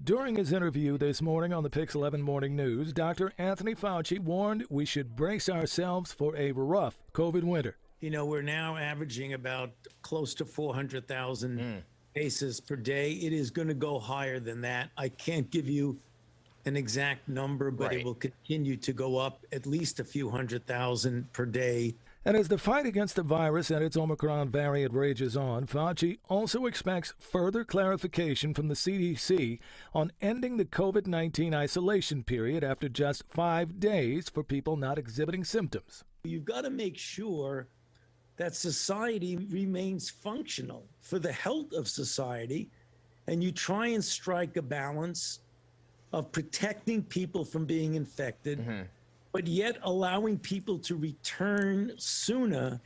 During his interview this morning on the Pix 11 Morning News, Dr. Anthony Fauci warned we should brace ourselves for a rough COVID winter. You know, we're now averaging about close to 400,000 cases per day. It is going to go higher than that. I can't give you an exact number, but it will continue to go up at least a few 100,000 per day. And as the fight against the virus and its Omicron variant rages on, Fauci also expects further clarification from the CDC on ending the COVID-19 isolation period after just 5 days for people not exhibiting symptoms. You've got to make sure that society remains functional for the health of society, and you try and strike a balance of protecting people from being infected, but yet allowing people to return sooner,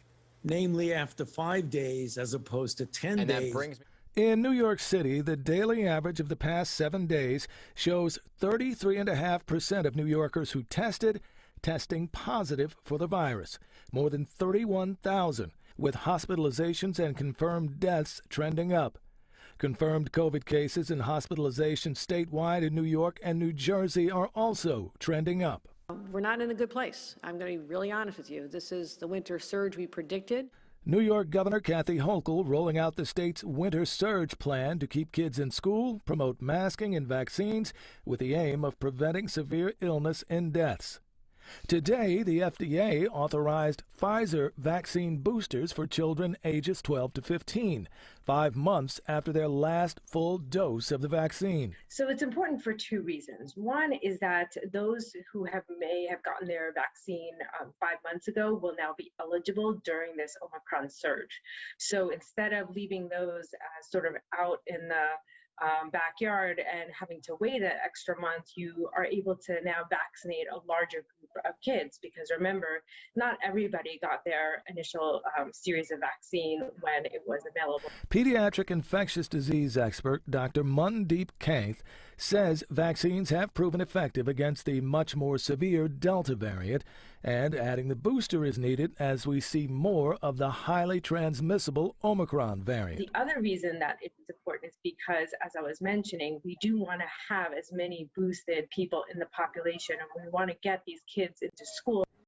namely after 5 days as opposed to 10 And days. that brings me. In New York City, the daily average of the past 7 days shows 33.5% of New Yorkers who testing positive for the virus, more than 31,000, with hospitalizations and confirmed deaths trending up. Confirmed COVID cases and hospitalizations statewide in New York and New Jersey are also trending up. We're not in a good place. I'm going to be really honest with you. This is the winter surge we predicted. New York Governor Kathy Hochul rolling out the state's winter surge plan to keep kids in school, promote masking and vaccines with the aim of preventing severe illness and deaths. Today, the FDA authorized Pfizer vaccine boosters for children ages 12 to 15, 5 months after their last full dose of the vaccine. So it's important for two reasons. One is that those who may have gotten their vaccine 5 months ago will now be eligible during this Omicron surge. So instead of leaving those sort of out in the backyard and having to wait an extra month, you are able to now vaccinate a larger group of kids, because remember, not everybody got their initial series of vaccine when it was available. Pediatric infectious disease expert Dr. Mandeep Kainth says vaccines have proven effective against the much more severe Delta variant, and adding the booster is needed as we see more of the highly transmissible Omicron variant. The other reason that it's important is because, as I was mentioning, we do want to have as many boosted people in the population, and we want to get these kids into school.